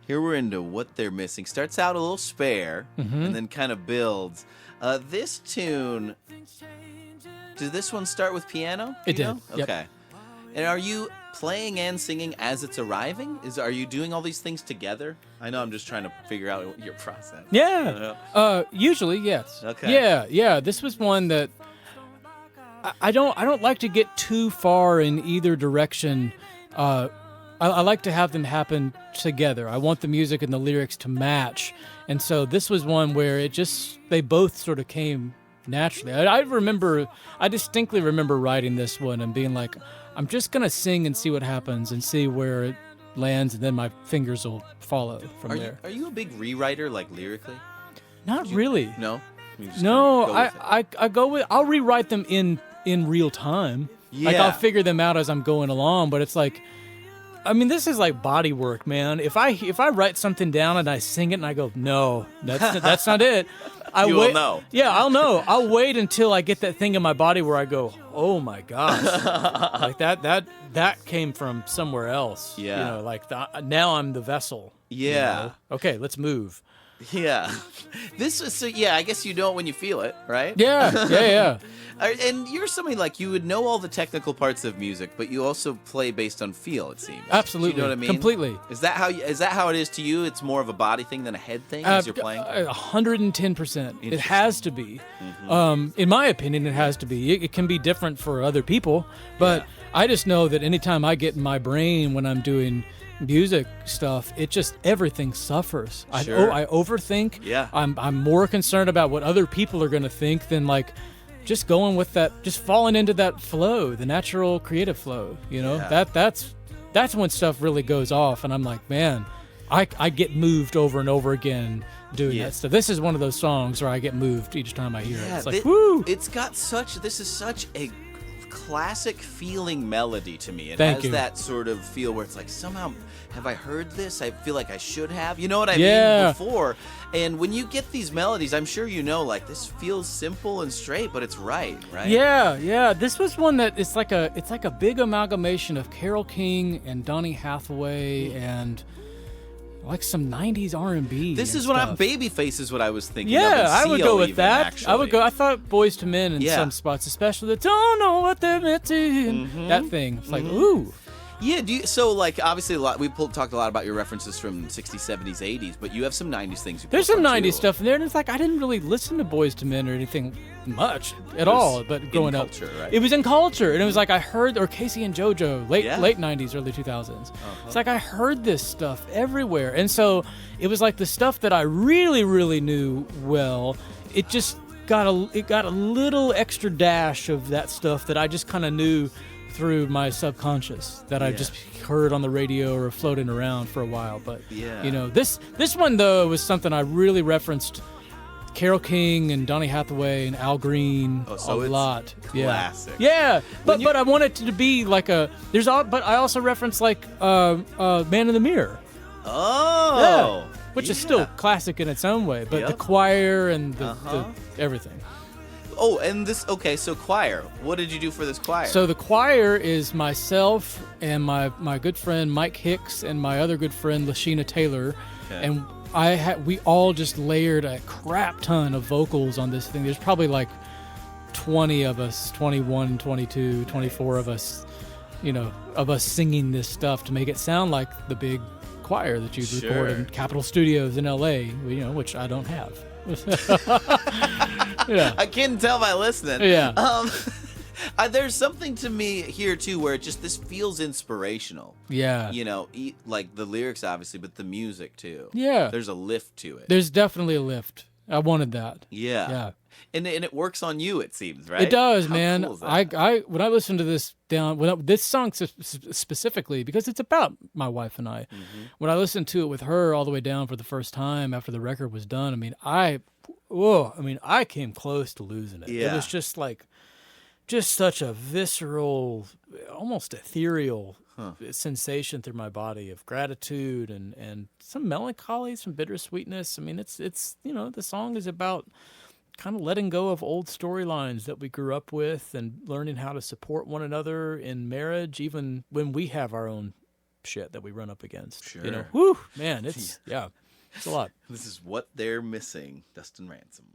Here we're into What They're Missing. Starts out a little spare and then kind of builds. This tune, did this one start with piano? It did. Okay. Yep. And are you playing and singing as it's arriving? Are you doing all these things together? I know I'm just trying to figure out your process. Yeah. Usually, yes. Okay. Yeah. This was one that I don't like to get too far in either direction. I like to have them happen together. I want the music and the lyrics to match. And so this was one where they both sort of came naturally. I distinctly remember writing this one and being like, I'm just going to sing and see what happens and see where it lands, and then my fingers will follow from there. Are you a big rewriter, like lyrically? Not really. No? I'll rewrite them in real time. Yeah. Like I'll figure them out as I'm going along, but it's like, I mean, this is like body work, man. If I write something down and I sing it and I go, no, that's not it. Will know. Yeah, I'll know. I'll wait until I get that thing in my body where I go, oh my gosh, like that came from somewhere else. Yeah. Now I'm the vessel. Yeah. Okay, let's move. Yeah. I guess you know it when you feel it, right? Yeah. And you're somebody like, you would know all the technical parts of music, but you also play based on feel, it seems. Absolutely. Do you know what I mean? Completely. Is that how it is to you? It's more of a body thing than a head thing as you're playing? 110%. It has to be. In my opinion, it has to be. It can be different for other people, but I just know that anytime I get in my brain when I'm doing music stuff, it just, everything suffers. Sure. I overthink. Yeah. I'm more concerned about what other people are going to think than like just going with that, just falling into that flow, the natural creative flow, that's when stuff really goes off, and I'm like, man, I get moved over and over again doing that stuff. This is one of those songs where I get moved each time I hear it. It's like, woo! This is such a classic feeling melody to me. It Thank has you. that sort of feel where it's like, somehow, have I heard this? I feel like I should have. You know what I Yeah. mean? Before. And when you get these melodies, I'm sure you know, like, this feels simple and straight, but it's right? Yeah. This was one that it's like a big amalgamation of Carole King and Donny Hathaway and like some 90s R&B. This and is what stuff. Babyface is what I was thinking of. Yeah, and I would Seal go with even, that. actually. I thought Boys to Men in Yeah. some spots, especially the don't know what they're missing. That thing. It's like, ooh. Yeah, obviously talked a lot about your references from 60s, 70s, 80s, but you have some 90s things you There's some pulled from, 90s too. stuff in there, and it's like I didn't really listen to Boys to Men or anything much at all, but growing up. Culture, right? It was in culture, and it was like I heard, or Casey and JoJo, late 90s, early 2000s. It's like I heard this stuff everywhere, and so it was like the stuff that I really, really knew well, it just got a little extra dash of that stuff that I just kind of knew through my subconscious that I just heard on the radio or floating around for a while. But this one though was something I really referenced Carole King and Donny Hathaway and Al Green a lot. Classic. Yeah. But I want it to be like but I also reference like Man in the Mirror. Oh. Yeah. Which is still classic in its own way, but the choir and the everything. Oh, and so choir. What did you do for this choir? So the choir is myself and my good friend Mike Hicks and my other good friend Lashina Taylor. Okay. And we all just layered a crap ton of vocals on this thing. There's probably like 20 of us, 21, 22, 24 of us, of us singing this stuff to make it sound like the big choir that you'd record in Capitol Studios in LA, which I don't have. Yeah. I can't tell by listening. Yeah. There's something to me here too where this feels inspirational. Yeah. Like the lyrics obviously, but the music too. Yeah. There's a lift to it. There's definitely a lift. I wanted that. Yeah. Yeah. And it works on you, it seems, right? It does, How man. Cool is that? When I listen to this this song specifically, because it's about my wife and I, when I listened to it with her all the way down for the first time after the record was done, I came close to losing it. Yeah. It was just such a visceral, almost ethereal sensation through my body of gratitude and some melancholy, some bittersweetness. I mean, it's the song is about kind of letting go of old storylines that we grew up with and learning how to support one another in marriage, even when we have our own shit that we run up against. Sure. Whew, man, it's a lot. This is what they're missing, Dustin Ransom.